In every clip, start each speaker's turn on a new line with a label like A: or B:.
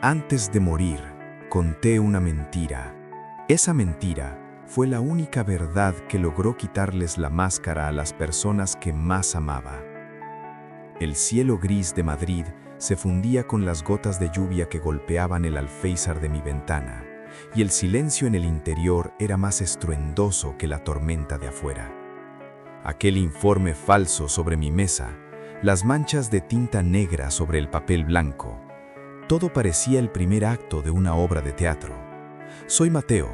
A: Antes de morir, conté una mentira. Esa mentira fue la única verdad que logró quitarles la máscara a las personas que más amaba. El cielo gris de Madrid se fundía con las gotas de lluvia que golpeaban el alféizar de mi ventana, y el silencio en el interior era más estruendoso que la tormenta de afuera. Aquel informe falso sobre mi mesa, las manchas de tinta negra sobre el papel blanco, todo parecía el primer acto de una obra de teatro. Soy Mateo,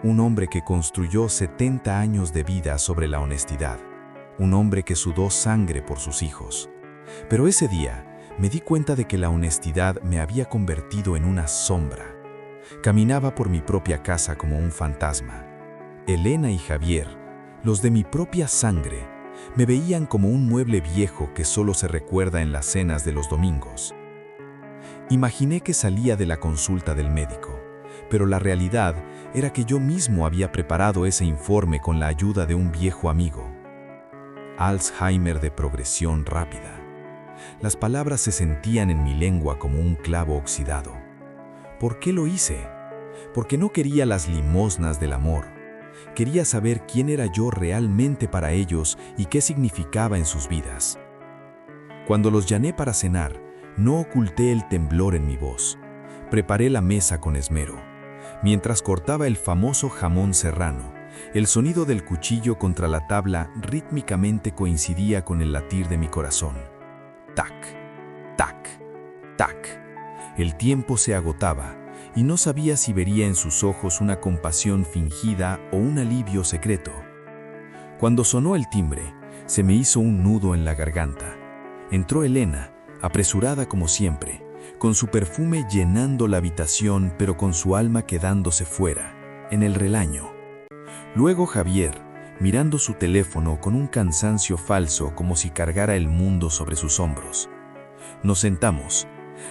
A: un hombre que construyó 70 años de vida sobre la honestidad, un hombre que sudó sangre por sus hijos. Pero ese día me di cuenta de que la honestidad me había convertido en una sombra. Caminaba por mi propia casa como un fantasma. Elena y Javier, los de mi propia sangre, me veían como un mueble viejo que solo se recuerda en las cenas de los domingos. Imaginé que salía de la consulta del médico, pero la realidad era que yo mismo había preparado ese informe con la ayuda de un viejo amigo. Alzheimer de progresión rápida. Las palabras se sentían en mi lengua como un clavo oxidado. ¿Por qué lo hice? Porque no quería las limosnas del amor. Quería saber quién era yo realmente para ellos y qué significaba en sus vidas. Cuando los llamé para cenar, no oculté el temblor en mi voz. Preparé la mesa con esmero. Mientras cortaba el famoso jamón serrano, el sonido del cuchillo contra la tabla rítmicamente coincidía con el latir de mi corazón. Tac, tac, tac. El tiempo se agotaba y no sabía si vería en sus ojos una compasión fingida o un alivio secreto. Cuando sonó el timbre, se me hizo un nudo en la garganta. Entró Elena, apresurada como siempre, con su perfume llenando la habitación pero con su alma quedándose fuera, en el relaño. Luego Javier, mirando su teléfono con un cansancio falso como si cargara el mundo sobre sus hombros. Nos sentamos.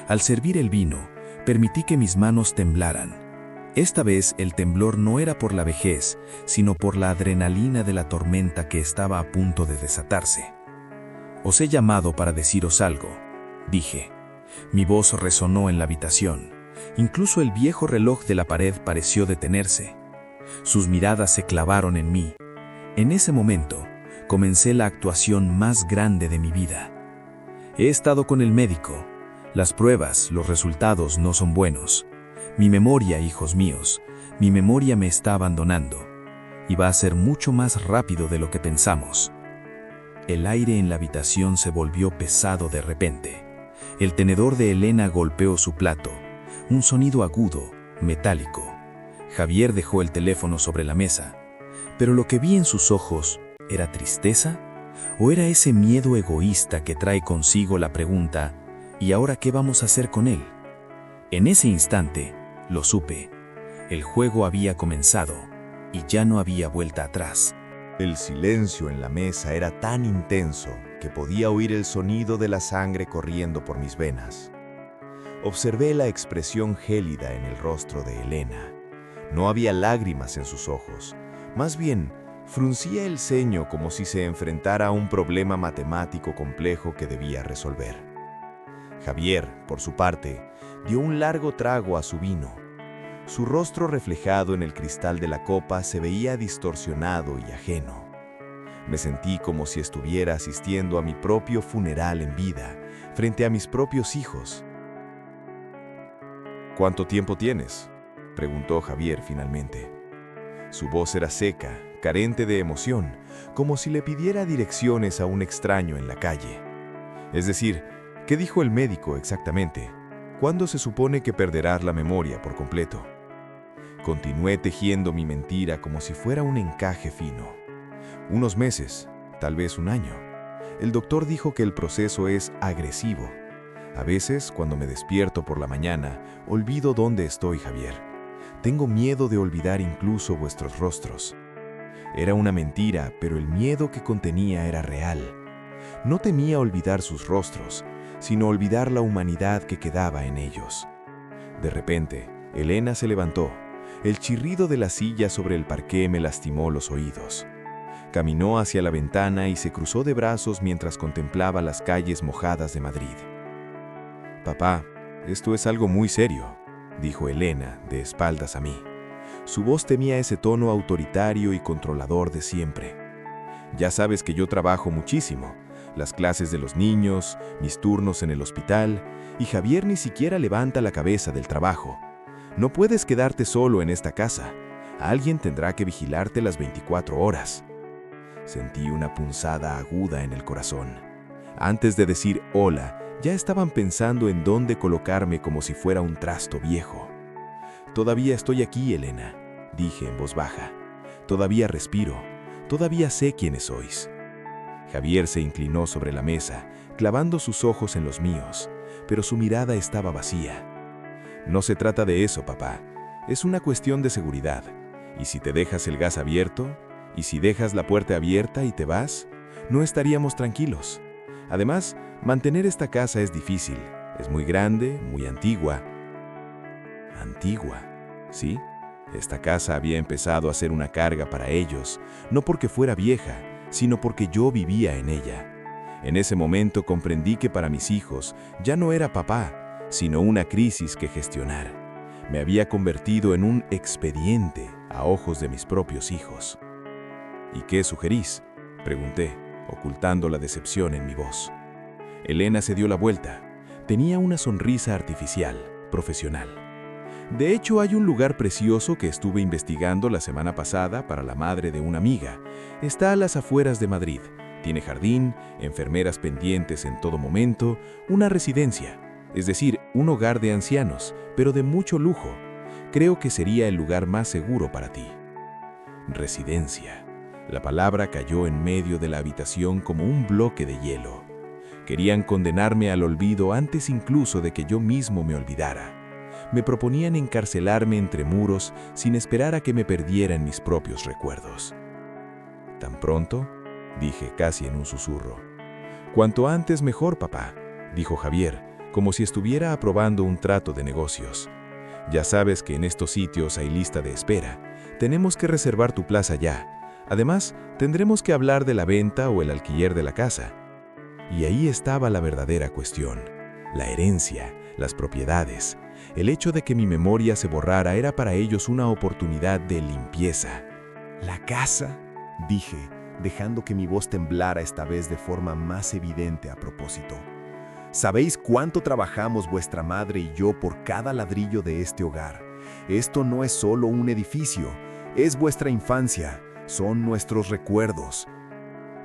A: Al servir el vino, permití que mis manos temblaran. Esta vez el temblor no era por la vejez, sino por la adrenalina de la tormenta que estaba a punto de desatarse. «Os he llamado para deciros algo», dije. Mi voz resonó en la habitación. Incluso el viejo reloj de la pared pareció detenerse. Sus miradas se clavaron en mí. En ese momento, comencé la actuación más grande de mi vida. He estado con el médico. Las pruebas, los resultados no son buenos. Mi memoria, hijos míos, mi memoria me está abandonando. Y va a ser mucho más rápido de lo que pensamos. El aire en la habitación se volvió pesado de repente. El tenedor de Elena golpeó su plato. Un sonido agudo, metálico. Javier dejó el teléfono sobre la mesa. Pero lo que vi en sus ojos, ¿era tristeza? ¿O era ese miedo egoísta que trae consigo la pregunta, ¿y ahora qué vamos a hacer con él? En ese instante, lo supe. El juego había comenzado y ya no había vuelta atrás.
B: El silencio en la mesa era tan intenso que podía oír el sonido de la sangre corriendo por mis venas. Observé la expresión gélida en el rostro de Elena. No había lágrimas en sus ojos. Más bien, fruncía el ceño como si se enfrentara a un problema matemático complejo que debía resolver. Javier, por su parte, dio un largo trago a su vino. Su rostro reflejado en el cristal de la copa se veía distorsionado y ajeno. Me sentí como si estuviera asistiendo a mi propio funeral en vida, frente a mis propios hijos. «¿Cuánto tiempo tienes?», preguntó Javier finalmente. Su voz era seca, carente de emoción, como si le pidiera direcciones a un extraño en la calle. Es decir, ¿qué dijo el médico exactamente? ¿Cuándo se supone que perderás la memoria por completo? Continué tejiendo mi mentira como si fuera un encaje fino. Unos meses, tal vez un año. El doctor dijo que el proceso es agresivo. A veces, cuando me despierto por la mañana, olvido dónde estoy, Javier. Tengo miedo de olvidar incluso vuestros rostros. Era una mentira, pero el miedo que contenía era real. No temía olvidar sus rostros, sino olvidar la humanidad que quedaba en ellos. De repente, Elena se levantó. El chirrido de la silla sobre el parqué me lastimó los oídos. Caminó hacia la ventana y se cruzó de brazos mientras contemplaba las calles mojadas de Madrid. «Papá», Esto es algo muy serio, dijo Elena, de espaldas a mí. Su voz tenía ese tono autoritario y controlador de siempre. Ya sabes que yo trabajo muchísimo, las clases de los niños, mis turnos en el hospital, y Javier ni siquiera levanta la cabeza del trabajo. No puedes quedarte solo en esta casa. Alguien tendrá que vigilarte las 24 horas. Sentí una punzada aguda en el corazón. Antes de decir hola, ya estaban pensando en dónde colocarme como si fuera un trasto viejo. Todavía estoy aquí, Elena, dije en voz baja. Todavía respiro. Todavía sé quiénes sois. Javier se inclinó sobre la mesa, clavando sus ojos en los míos, pero su mirada estaba vacía. No se trata de eso, papá. Es una cuestión de seguridad. ¿Y si te dejas el gas abierto? ¿Y si dejas la puerta abierta y te vas? No estaríamos tranquilos. Además, mantener esta casa es difícil. Es muy grande, muy antigua. Antigua, ¿sí? Esta casa había empezado a ser una carga para ellos, no porque fuera vieja, sino porque yo vivía en ella. En ese momento comprendí que para mis hijos ya no era papá, sino una crisis que gestionar. Me había convertido en un expediente a ojos de mis propios hijos. ¿Y qué sugerís?, pregunté, ocultando la decepción en mi voz. Elena se dio la vuelta. Tenía una sonrisa artificial, profesional. De hecho, hay un lugar precioso que estuve investigando la semana pasada para la madre de una amiga. Está a las afueras de Madrid. Tiene jardín, enfermeras pendientes en todo momento, una residencia, es decir, un hogar de ancianos, pero de mucho lujo. Creo que sería el lugar más seguro para ti. Residencia. La palabra cayó en medio de la habitación como un bloque de hielo. Querían condenarme al olvido antes incluso de que yo mismo me olvidara. Me proponían encarcelarme entre muros sin esperar a que me perdiera en mis propios recuerdos. ¿Tan pronto?, dije casi en un susurro. «Cuanto antes mejor, papá», dijo Javier, como si estuviera aprobando un trato de negocios. «Ya sabes que en estos sitios hay lista de espera. Tenemos que reservar tu plaza ya. Además, tendremos que hablar de la venta o el alquiler de la casa». Y ahí estaba la verdadera cuestión. La herencia, las propiedades. El hecho de que mi memoria se borrara era para ellos una oportunidad de limpieza.
A: «¿La casa?», dije, dejando que mi voz temblara esta vez de forma más evidente a propósito. «¿Sabéis cuánto trabajamos vuestra madre y yo por cada ladrillo de este hogar? Esto no es solo un edificio, es vuestra infancia, son nuestros recuerdos».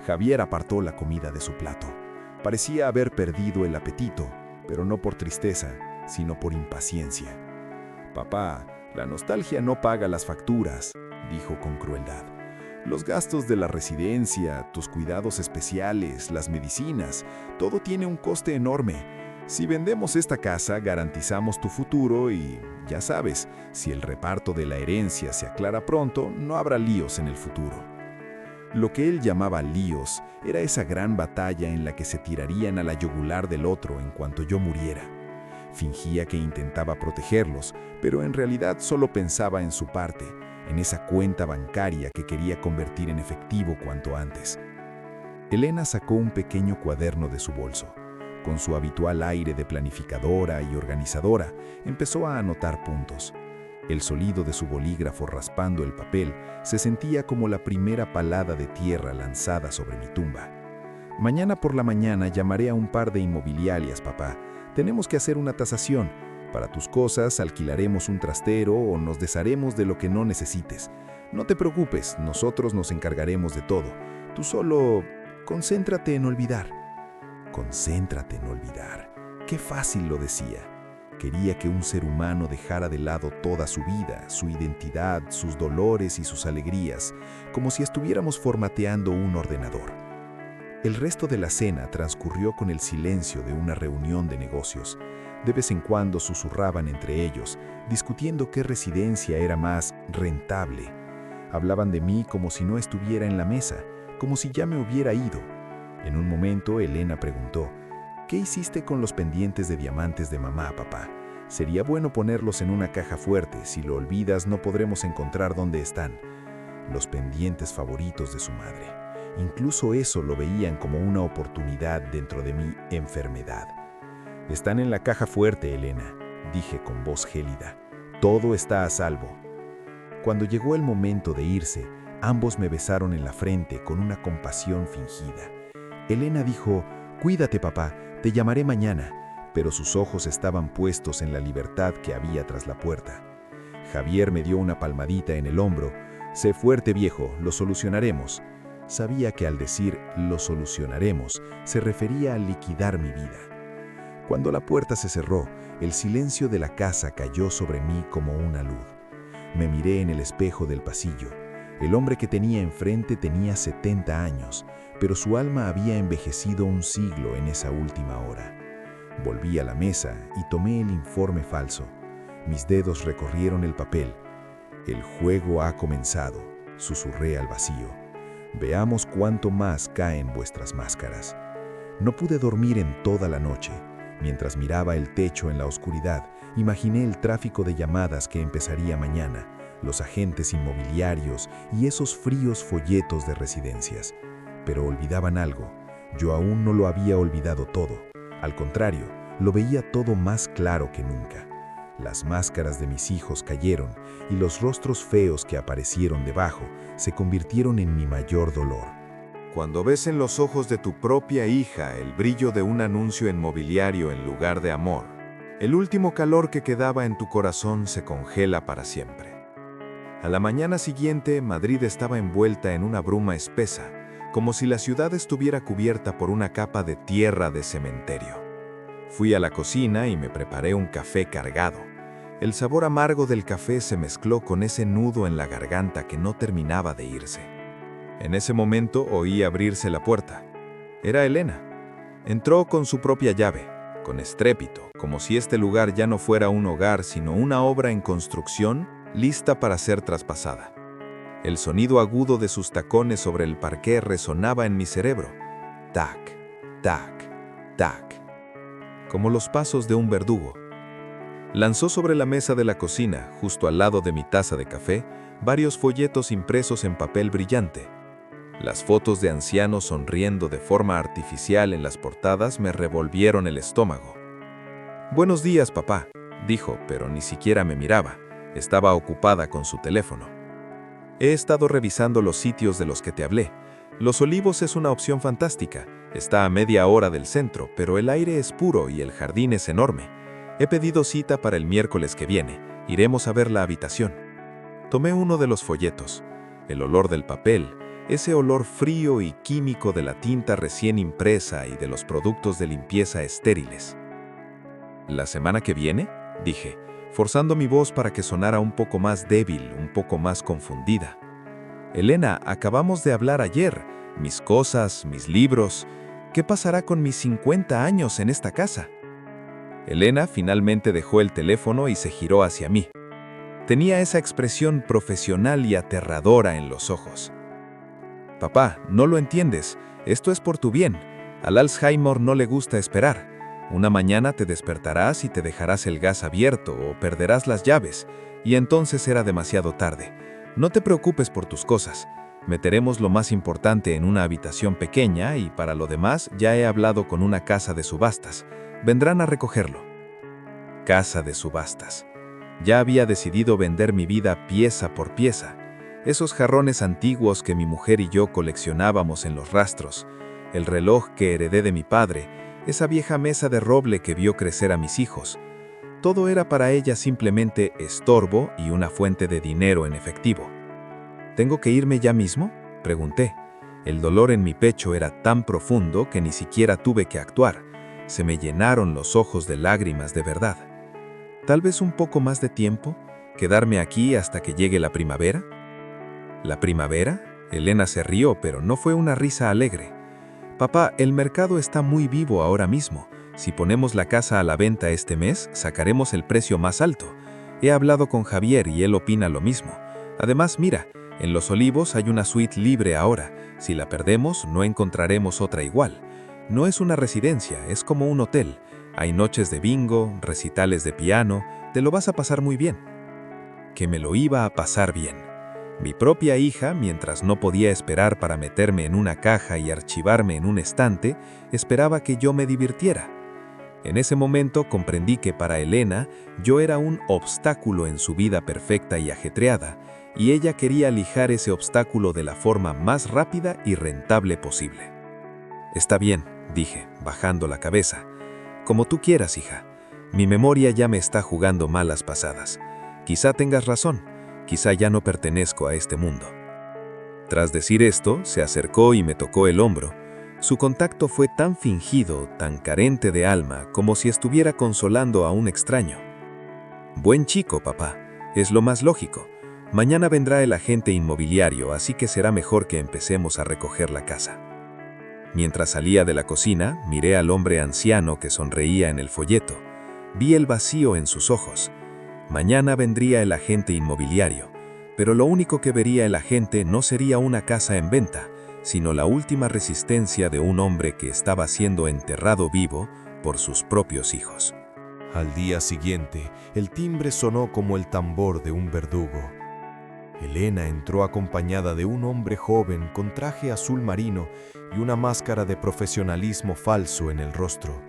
A: Javier apartó la comida de su plato. Parecía haber perdido el apetito, pero no por tristeza, sino por impaciencia. «Papá, la nostalgia no paga las facturas», dijo con crueldad. «Los gastos de la residencia, tus cuidados especiales, las medicinas, todo tiene un coste enorme. Si vendemos esta casa, garantizamos tu futuro y, ya sabes, si el reparto de la herencia se aclara pronto, no habrá líos en el futuro». Lo que él llamaba líos era esa gran batalla en la que se tirarían a la yugular del otro en cuanto yo muriera. Fingía que intentaba protegerlos, pero en realidad solo pensaba en su parte, en esa cuenta bancaria que quería convertir en efectivo cuanto antes. Elena sacó un pequeño cuaderno de su bolso. Con su habitual aire de planificadora y organizadora, empezó a anotar puntos. El sonido de su bolígrafo raspando el papel se sentía como la primera palada de tierra lanzada sobre mi tumba. «Mañana por la mañana llamaré a un par de inmobiliarias, papá. Tenemos que hacer una tasación. Para tus cosas alquilaremos un trastero o nos desharemos de lo que no necesites. No te preocupes, nosotros nos encargaremos de todo. Tú solo concéntrate en olvidar». Concéntrate en olvidar. Qué fácil lo decía. Quería que un ser humano dejara de lado toda su vida, su identidad, sus dolores y sus alegrías, como si estuviéramos formateando un ordenador. El resto de la cena transcurrió con el silencio de una reunión de negocios. De vez en cuando susurraban entre ellos, discutiendo qué residencia era más rentable. Hablaban de mí como si no estuviera en la mesa, como si ya me hubiera ido. En un momento, Elena preguntó: «¿Qué hiciste con los pendientes de diamantes de mamá, papá? Sería bueno ponerlos en una caja fuerte. Si lo olvidas, no podremos encontrar dónde están». Los pendientes favoritos de su madre. Incluso eso lo veían como una oportunidad dentro de mi enfermedad. «Están en la caja fuerte, Elena.
B: dije con voz gélida. Todo está a salvo. Cuando llegó el momento de irse, ambos me besaron en la frente con una compasión fingida. Elena dijo, «Cuídate, papá, te llamaré mañana», pero sus ojos estaban puestos en la libertad que había tras la puerta. Javier me dio una palmadita en el hombro. «Sé fuerte, viejo, lo solucionaremos». Sabía que al decir «lo solucionaremos» se refería a liquidar mi vida. Cuando la puerta se cerró, el silencio de la casa cayó sobre mí como una luz. Me miré en el espejo del pasillo. El hombre que tenía enfrente tenía 70 años, pero su alma había envejecido un siglo en esa última hora. Volví a la mesa y tomé el informe falso. Mis dedos recorrieron el papel. «El juego ha comenzado», susurré al vacío. «Veamos cuánto más caen vuestras máscaras». No pude dormir en toda la noche. Mientras miraba el techo en la oscuridad, imaginé el tráfico de llamadas que empezaría mañana, los agentes inmobiliarios y esos fríos folletos de residencias. Pero olvidaban algo. Yo aún no lo había olvidado todo. Al contrario, lo veía todo más claro que nunca. Las máscaras de mis hijos cayeron y los rostros feos que aparecieron debajo se convirtieron en mi mayor dolor.
A: Cuando ves en los ojos de tu propia hija el brillo de un anuncio inmobiliario en lugar de amor, el último calor que quedaba en tu corazón se congela para siempre. A la mañana siguiente, Madrid estaba envuelta en una bruma espesa, como si la ciudad estuviera cubierta por una capa de tierra de cementerio. Fui a la cocina y me preparé un café cargado. El sabor amargo del café se mezcló con ese nudo en la garganta que no terminaba de irse. En ese momento oí abrirse la puerta. Era Elena. Entró con su propia llave, con estrépito, como si este lugar ya no fuera un hogar, sino una obra en construcción, lista para ser traspasada. El sonido agudo de sus tacones sobre el parqué resonaba en mi cerebro. Tac, tac, tac. Como los pasos de un verdugo. Lanzó sobre la mesa de la cocina, justo al lado de mi taza de café, varios folletos impresos en papel brillante. Las fotos de ancianos sonriendo de forma artificial en las portadas me revolvieron el estómago. «Buenos días, papá», dijo, pero ni siquiera me miraba. Estaba ocupada con su teléfono. «He estado revisando los sitios de los que te hablé. Los Olivos es una opción fantástica. Está a media hora del centro, pero el aire es puro y el jardín es enorme. He pedido cita para el miércoles que viene. Iremos a ver la habitación». Tomé uno de los folletos. El olor del papel, ese olor frío y químico de la tinta recién impresa y de los productos de limpieza estériles. «¿La semana que viene?», dije, forzando mi voz para que sonara un poco más débil, un poco más confundida. «Elena, acabamos de hablar ayer. Mis cosas, mis libros. ¿Qué pasará con mis 50 años en esta casa?». Elena finalmente dejó el teléfono y se giró hacia mí. Tenía esa expresión profesional y aterradora en los ojos. «Papá, no lo entiendes. Esto es por tu bien. Al Alzheimer no le gusta esperar. Una mañana te despertarás y te dejarás el gas abierto o perderás las llaves, y entonces será demasiado tarde. No te preocupes por tus cosas. Meteremos lo más importante en una habitación pequeña y para lo demás ya he hablado con una casa de subastas. Vendrán a recogerlo». Casa de subastas. Ya había decidido vender mi vida pieza por pieza. Esos jarrones antiguos que mi mujer y yo coleccionábamos en los rastros, el reloj que heredé de mi padre, esa vieja mesa de roble que vio crecer a mis hijos. Todo era para ella simplemente estorbo y una fuente de dinero en efectivo. «¿Tengo que irme ya mismo?», pregunté. El dolor en mi pecho era tan profundo que ni siquiera tuve que actuar. Se me llenaron los ojos de lágrimas de verdad. «¿Tal vez un poco más de tiempo? ¿Quedarme aquí hasta que llegue la primavera?». «¿La primavera?», Elena se rió, pero no fue una risa alegre. «Papá, el mercado está muy vivo ahora mismo. Si ponemos la casa a la venta este mes, sacaremos el precio más alto. He hablado con Javier y él opina lo mismo. Además, mira, en Los Olivos hay una suite libre ahora. Si la perdemos, no encontraremos otra igual. No es una residencia, es como un hotel. Hay noches de bingo, recitales de piano, te lo vas a pasar muy bien». Que me lo iba a pasar bien. Mi propia hija, mientras no podía esperar para meterme en una caja y archivarme en un estante, esperaba que yo me divirtiera.
C: En ese momento comprendí que para Elena yo era un obstáculo en su vida perfecta y ajetreada, y ella quería lijar ese obstáculo de la forma más rápida y rentable posible. «Está bien», dije, bajando la cabeza. «Como tú quieras, hija. Mi memoria ya me está jugando malas pasadas. Quizá tengas razón, quizá ya no pertenezco a este mundo». Tras decir esto, se acercó y me tocó el hombro. Su contacto fue tan fingido, tan carente de alma, como si estuviera consolando a un extraño. «Buen chico, papá. Es lo más lógico. Mañana vendrá el agente inmobiliario, así que será mejor que empecemos a recoger la casa». Mientras salía de la cocina, miré al hombre anciano que sonreía en el folleto. Vi el vacío en sus ojos. Mañana vendría el agente inmobiliario, pero lo único que vería el agente no sería una casa en venta, sino la última resistencia de un hombre que estaba siendo enterrado vivo por sus propios hijos.
D: Al día siguiente, el timbre sonó como el tambor de un verdugo. Elena entró acompañada de un hombre joven con traje azul marino y una máscara de profesionalismo falso en el rostro.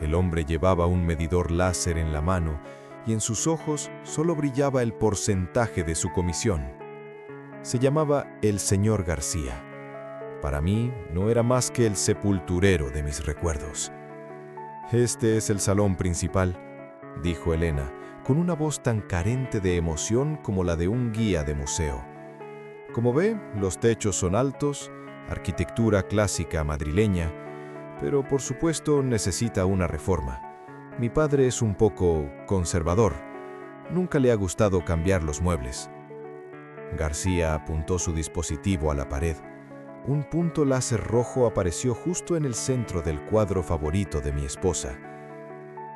D: El hombre llevaba un medidor láser en la mano y en sus ojos solo brillaba el porcentaje de su comisión. Se llamaba el señor García. Para mí no era más que el sepulturero de mis recuerdos. «Este es el salón principal», dijo Elena, con una voz tan carente de emoción como la de un guía de museo. «Como ve, los techos son altos, arquitectura clásica madrileña, pero por supuesto necesita una reforma. Mi padre es un poco conservador. Nunca le ha gustado cambiar los muebles». García apuntó su dispositivo a la pared. Un punto láser rojo apareció justo en el centro del cuadro favorito de mi esposa.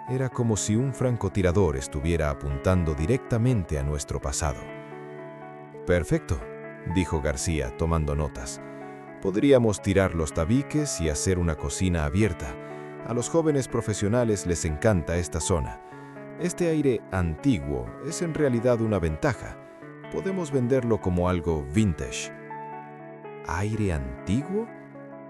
D: Era como si un francotirador estuviera apuntando directamente a nuestro pasado. «Perfecto», dijo García, tomando notas. «Podríamos tirar los tabiques y hacer una cocina abierta. A los jóvenes profesionales les encanta esta zona. Este aire antiguo es en realidad una ventaja. Podemos venderlo como algo vintage». ¿Aire antiguo?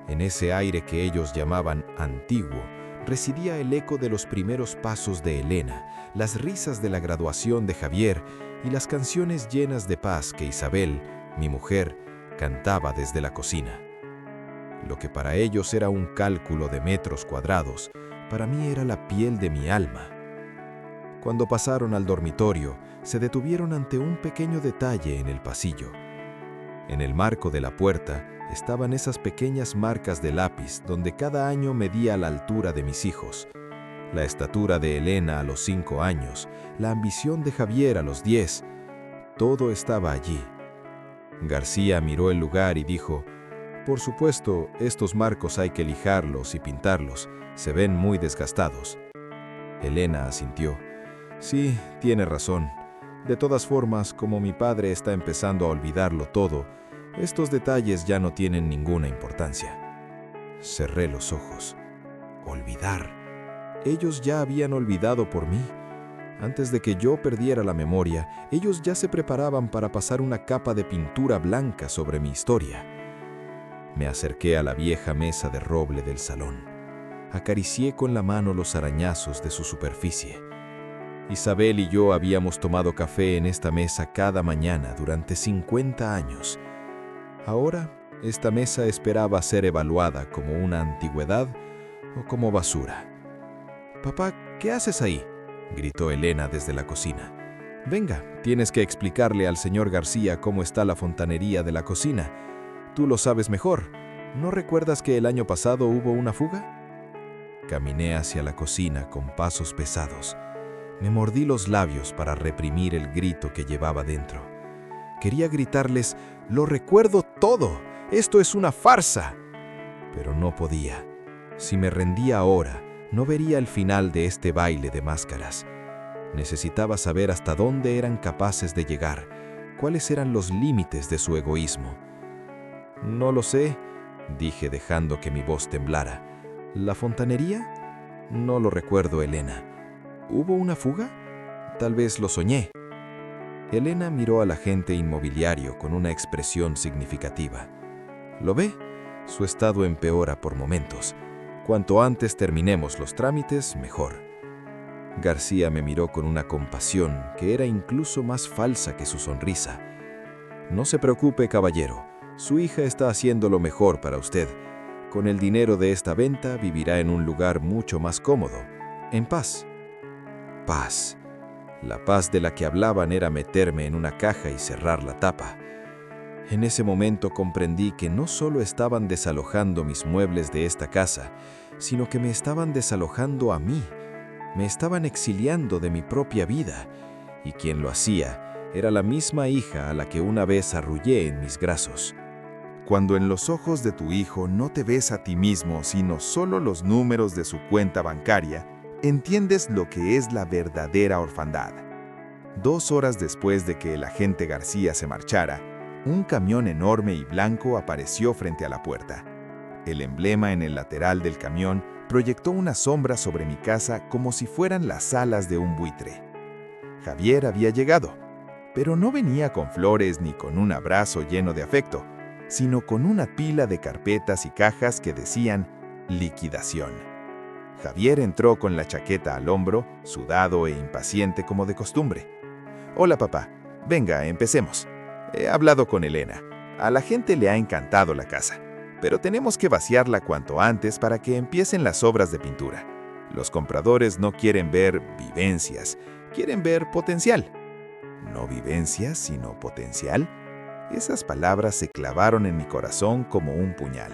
D: En ese aire que ellos llamaban antiguo, residía el eco de los primeros pasos de Elena, las risas de la graduación de Javier y las canciones llenas de paz que Isabel, mi mujer, cantaba desde la cocina. Lo que para ellos era un cálculo de metros cuadrados, para mí era la piel de mi alma. Cuando pasaron al dormitorio, se detuvieron ante un pequeño detalle en el pasillo. En el marco de la puerta estaban esas pequeñas marcas de lápiz donde cada año medía la altura de mis hijos. La estatura de Elena a los 5 años, la ambición de Javier a los 10. Todo estaba allí. García miró el lugar y dijo: «Por supuesto, estos marcos hay que lijarlos y pintarlos. Se ven muy desgastados». Elena asintió. «Sí, tiene razón. De todas formas, como mi padre está empezando a olvidarlo todo, estos detalles ya no tienen ninguna importancia». Cerré los ojos. ¿Olvidar? Ellos ya habían olvidado por mí. Antes de que yo perdiera la memoria, ellos ya se preparaban para pasar una capa de pintura blanca sobre mi historia. Me acerqué a la vieja mesa de roble del salón. Acaricié con la mano los arañazos de su superficie. Isabel y yo habíamos tomado café en esta mesa cada mañana durante 50 años. Ahora, esta mesa esperaba ser evaluada como una antigüedad o como basura. «Papá, ¿qué haces ahí?», gritó Elena desde la cocina. «Venga, tienes que explicarle al señor García cómo está la fontanería de la cocina. Tú lo sabes mejor. ¿No recuerdas que el año pasado hubo una fuga?». Caminé hacia la cocina con pasos pesados. Me mordí los labios para reprimir el grito que llevaba dentro. Quería gritarles: «Lo recuerdo todo. Esto es una farsa». Pero no podía. Si me rendía ahora, no vería el final de este baile de máscaras. Necesitaba saber hasta dónde eran capaces de llegar, cuáles eran los límites de su egoísmo. «No lo sé», dije dejando que mi voz temblara. «¿La fontanería? No lo recuerdo, Elena. ¿Hubo una fuga? Tal vez lo soñé». Elena miró al agente inmobiliario con una expresión significativa. «¿Lo ve? Su estado empeora por momentos.
C: Cuanto antes terminemos los trámites, mejor. García me miró con una compasión que era incluso más falsa que su sonrisa. No se preocupe, caballero. Su hija está haciendo lo mejor para usted. Con el dinero de esta venta vivirá en un lugar mucho más cómodo, en paz. Paz. La paz de la que hablaban era meterme en una caja y cerrar la tapa. En ese momento comprendí que no solo estaban desalojando mis muebles de esta casa, sino que me estaban desalojando a mí. Me estaban exiliando de mi propia vida, y quien lo hacía era la misma hija a la que una vez arrullé en mis brazos.
A: Cuando en los ojos de tu hijo no te ves a ti mismo, sino solo los números de su cuenta bancaria, entiendes lo que es la verdadera orfandad. 2 horas después de que el agente García se marchara, un camión enorme y blanco apareció frente a la puerta. El emblema en el lateral del camión proyectó una sombra sobre mi casa como si fueran las alas de un buitre. Javier había llegado, pero no venía con flores ni con un abrazo lleno de afecto, sino con una pila de carpetas y cajas que decían liquidación. Javier entró con la chaqueta al hombro, sudado e impaciente como de costumbre. «Hola, papá. Venga, empecemos. He hablado con Elena. A la gente le ha encantado la casa, pero tenemos que vaciarla cuanto antes para que empiecen las obras de pintura. Los compradores no quieren ver vivencias, quieren ver potencial». ¿No vivencias, sino potencial? Esas palabras se clavaron en mi corazón como un puñal.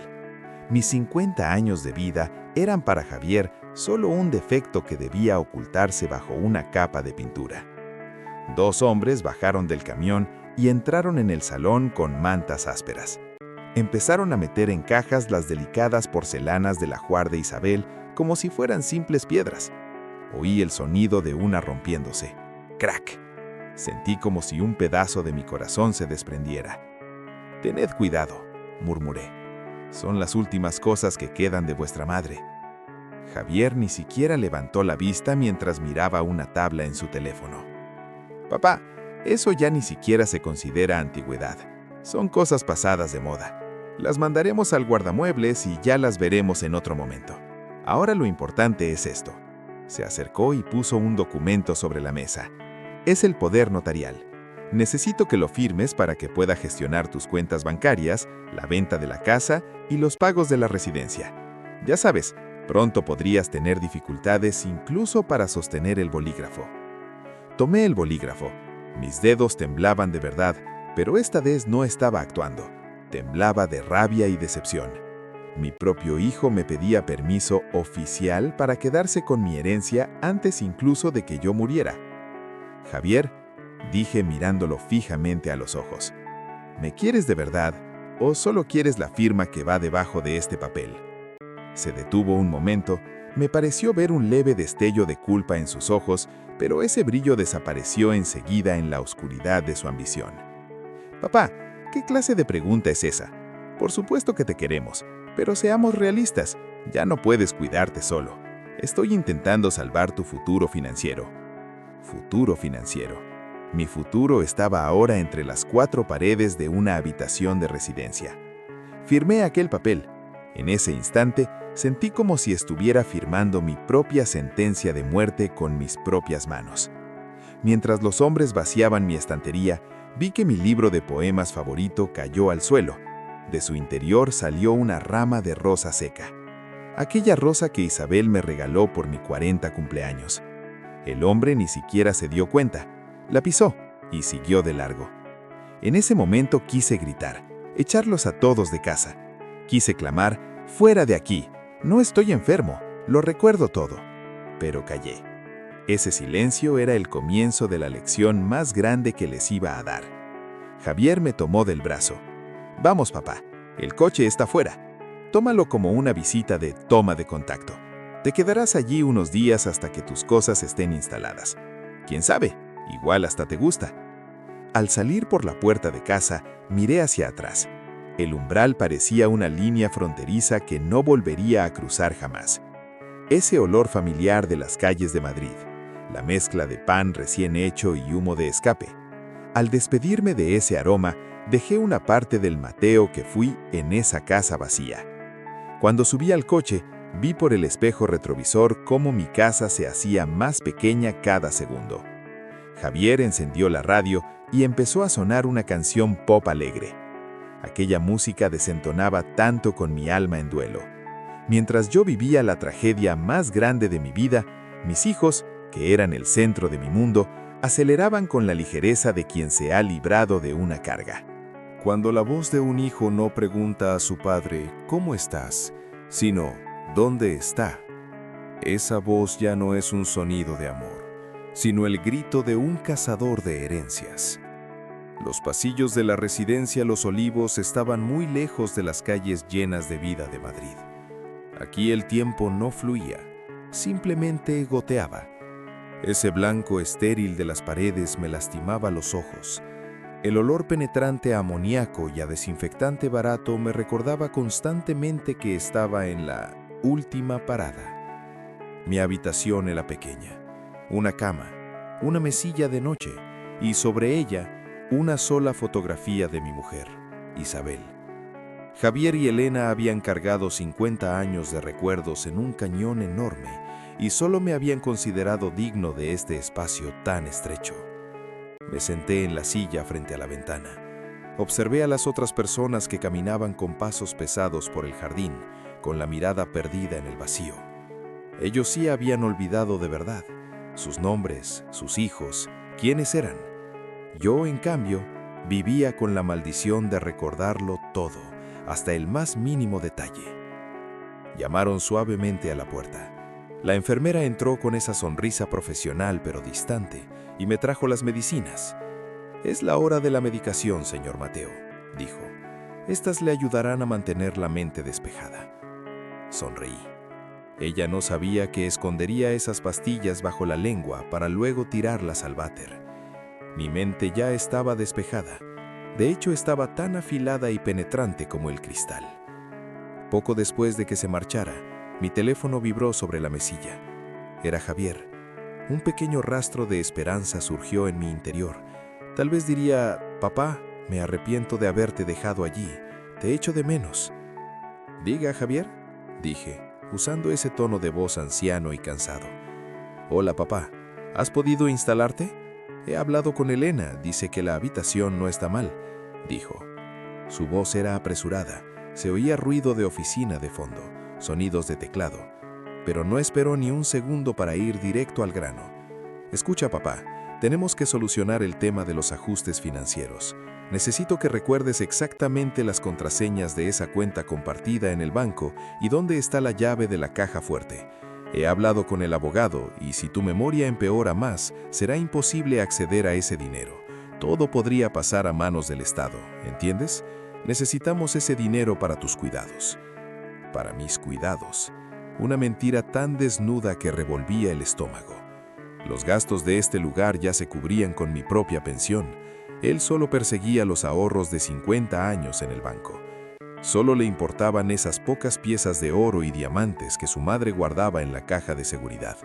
A: Mis 50 años de vida eran para Javier solo un defecto que debía ocultarse bajo una capa de pintura. 2 hombres bajaron del camión y entraron en el salón con mantas ásperas. Empezaron a meter en cajas las delicadas porcelanas del ajuar de Isabel como si fueran simples piedras. Oí el sonido de una rompiéndose. ¡Crack! Sentí como si un pedazo de mi corazón se desprendiera. «Tened cuidado», murmuré. «Son las últimas cosas que quedan de vuestra madre». Javier ni siquiera levantó la vista mientras miraba una tabla en su teléfono. «Papá, eso ya ni siquiera se considera antigüedad. Son cosas pasadas de moda. Las mandaremos al guardamuebles y ya las veremos en otro momento. Ahora lo importante es esto». Se acercó y puso un documento sobre la mesa. «Es el poder notarial. Necesito que lo firmes para que pueda gestionar tus cuentas bancarias, la venta de la casa y los pagos de la residencia. Ya sabes, pronto podrías tener dificultades incluso para sostener el bolígrafo». Tomé el bolígrafo. Mis dedos temblaban de verdad, pero esta vez no estaba actuando. Temblaba de rabia y decepción. Mi propio hijo me pedía permiso oficial para quedarse con mi herencia antes incluso de que yo muriera. «Javier», dije mirándolo fijamente a los ojos, «¿me quieres de verdad o solo quieres la firma que va debajo de este papel?» Se detuvo un momento. Me pareció ver un leve destello de culpa en sus ojos, pero ese brillo desapareció enseguida en la oscuridad de su ambición. «Papá, ¿qué clase de pregunta es esa? Por supuesto que te queremos, pero seamos realistas. Ya no puedes cuidarte solo. Estoy intentando salvar tu futuro financiero». Futuro financiero. Mi futuro estaba ahora entre las 4 paredes de una habitación de residencia. Firmé aquel papel. En ese instante, sentí como si estuviera firmando mi propia sentencia de muerte con mis propias manos. Mientras los hombres vaciaban mi estantería, vi que mi libro de poemas favorito cayó al suelo. De su interior salió una rama de rosa seca. Aquella rosa que Isabel me regaló por mi 40 cumpleaños. El hombre ni siquiera se dio cuenta. La pisó y siguió de largo. En ese momento quise gritar, echarlos a todos de casa. Quise clamar: «¡Fuera de aquí! No estoy enfermo, lo recuerdo todo». Pero callé. Ese silencio era el comienzo de la lección más grande que les iba a dar. Javier me tomó del brazo. «Vamos, papá, el coche está fuera. Tómalo como una visita de toma de contacto. Te quedarás allí unos días hasta que tus cosas estén instaladas. ¿Quién sabe? Igual hasta te gusta». Al salir por la puerta de casa, miré hacia atrás. El umbral parecía una línea fronteriza que no volvería a cruzar jamás. Ese olor familiar de las calles de Madrid, la mezcla de pan recién hecho y humo de escape. Al despedirme de ese aroma, dejé una parte del Mateo que fui en esa casa vacía. Cuando subí al coche, Vi por el espejo retrovisor cómo mi casa se hacía más pequeña cada segundo. Javier encendió la radio y empezó a sonar una canción pop alegre. Aquella música desentonaba tanto con mi alma en duelo. Mientras yo vivía la tragedia más grande de mi vida, mis hijos, que eran el centro de mi mundo, aceleraban con la ligereza de quien se ha librado de una carga.
D: Cuando la voz de un hijo no pregunta a su padre, ¿cómo estás?, sino, ¿dónde está?, esa voz ya no es un sonido de amor, sino el grito de un cazador de herencias. Los pasillos de la residencia Los Olivos estaban muy lejos de las calles llenas de vida de Madrid. Aquí el tiempo no fluía, simplemente goteaba. Ese blanco estéril de las paredes me lastimaba los ojos. El olor penetrante a amoníaco y a desinfectante barato me recordaba constantemente que estaba en la última parada. Mi habitación era pequeña, una cama, una mesilla de noche y sobre ella una sola fotografía de mi mujer, Isabel. Javier y Elena habían cargado 50 años de recuerdos en un cañón enorme y solo me habían considerado digno de este espacio tan estrecho. Me senté en la silla frente a la ventana. Observé a las otras personas que caminaban con pasos pesados por el jardín, con la mirada perdida en el vacío. Ellos sí habían olvidado de verdad sus nombres, sus hijos, quiénes eran. Yo, en cambio, vivía con la maldición de recordarlo todo, hasta el más mínimo detalle. Llamaron suavemente a la puerta. La enfermera entró con esa sonrisa profesional pero distante y me trajo las medicinas. «Es la hora de la medicación, señor Mateo», dijo. «Estas le ayudarán a mantener la mente despejada». Sonreí. Ella no sabía que escondería esas pastillas bajo la lengua para luego tirarlas al váter. Mi mente ya estaba despejada. De hecho, estaba tan afilada y penetrante como el cristal. Poco después de que se marchara, mi teléfono vibró sobre la mesilla. Era Javier. Un pequeño rastro de esperanza surgió en mi interior. Tal vez diría: «Papá, me arrepiento de haberte dejado allí. Te echo de menos». «Diga, Javier», dije, usando ese tono de voz anciano y cansado. «Hola, papá. ¿Has podido instalarte?» «He hablado con Elena, dice que la habitación no está mal», dijo. Su voz era apresurada, se oía ruido de oficina de fondo, sonidos de teclado, pero no esperó ni un segundo para ir directo al grano. «Escucha, papá, tenemos que solucionar el tema de los ajustes financieros. Necesito que recuerdes exactamente las contraseñas de esa cuenta compartida en el banco y dónde está la llave de la caja fuerte. He hablado con el abogado y si tu memoria empeora más, será imposible acceder a ese dinero. Todo podría pasar a manos del Estado, ¿entiendes? Necesitamos ese dinero para tus cuidados». Para mis cuidados. Una mentira tan desnuda que revolvía el estómago. Los gastos de este lugar ya se cubrían con mi propia pensión. Él solo perseguía los ahorros de 50 años en el banco. Solo le importaban esas pocas piezas de oro y diamantes que su madre guardaba en la caja de seguridad.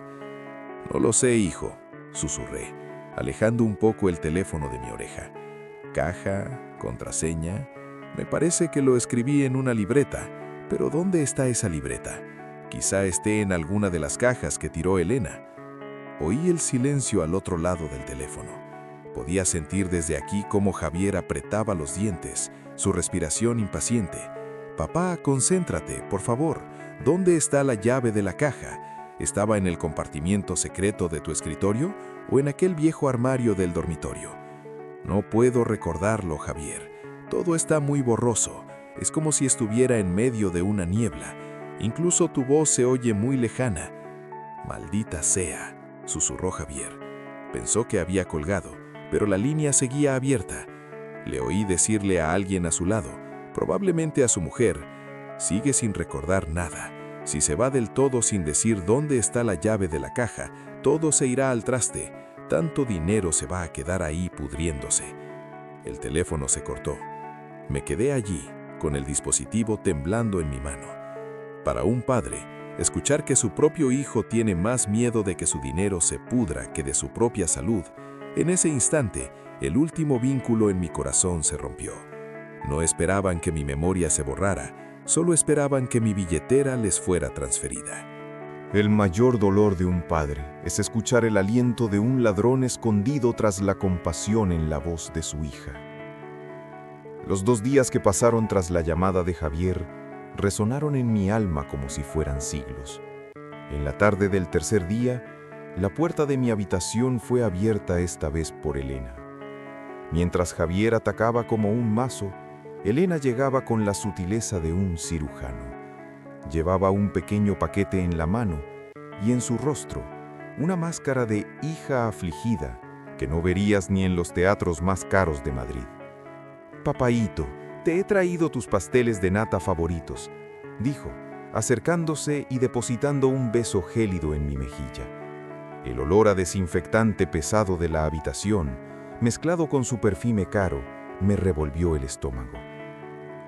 D: «No lo sé, hijo», susurré, alejando un poco el teléfono de mi oreja. «Caja, contraseña, me parece que lo escribí en una libreta, pero ¿dónde está esa libreta? Quizá esté en alguna de las cajas que tiró Elena». Oí el silencio al otro lado del teléfono. Podía sentir desde aquí cómo Javier apretaba los dientes, su respiración impaciente. «Papá, concéntrate, por favor. ¿Dónde está la llave de la caja? ¿Estaba en el compartimiento secreto de tu escritorio o en aquel viejo armario del dormitorio?» «No puedo recordarlo, Javier. Todo está muy borroso. Es como si estuviera en medio de una niebla. Incluso tu voz se oye muy lejana». «Maldita sea», susurró Javier. Pensó que había colgado, pero la línea seguía abierta. Le oí decirle a alguien a su lado, probablemente a su mujer: «Sigue sin recordar nada. Si se va del todo sin decir dónde está la llave de la caja, todo se irá al traste. Tanto dinero se va a quedar ahí pudriéndose». El teléfono se cortó. Me quedé allí, con el dispositivo temblando en mi mano. Para un padre, escuchar que su propio hijo tiene más miedo de que su dinero se pudra que de su propia salud, en ese instante, el último vínculo en mi corazón se rompió. No esperaban que mi memoria se borrara,
C: Solo esperaban que mi billetera les fuera transferida.
B: El mayor dolor de un padre es escuchar el aliento de un ladrón escondido tras la compasión en la voz de su hija. Los 2 días que pasaron tras la llamada de Javier resonaron en mi alma como si fueran siglos. En la tarde del tercer día, la puerta de mi habitación fue abierta esta vez por Elena. Mientras Javier atacaba como un mazo, Elena llegaba con la sutileza de un cirujano. Llevaba un pequeño paquete en la mano y en su rostro una máscara de hija afligida que no verías ni en los teatros más caros de Madrid. «Papaíto, te he traído tus pasteles de nata favoritos», dijo, acercándose y depositando un beso gélido en mi mejilla. El olor a desinfectante pesado de la habitación, mezclado con su perfume caro, me revolvió el estómago.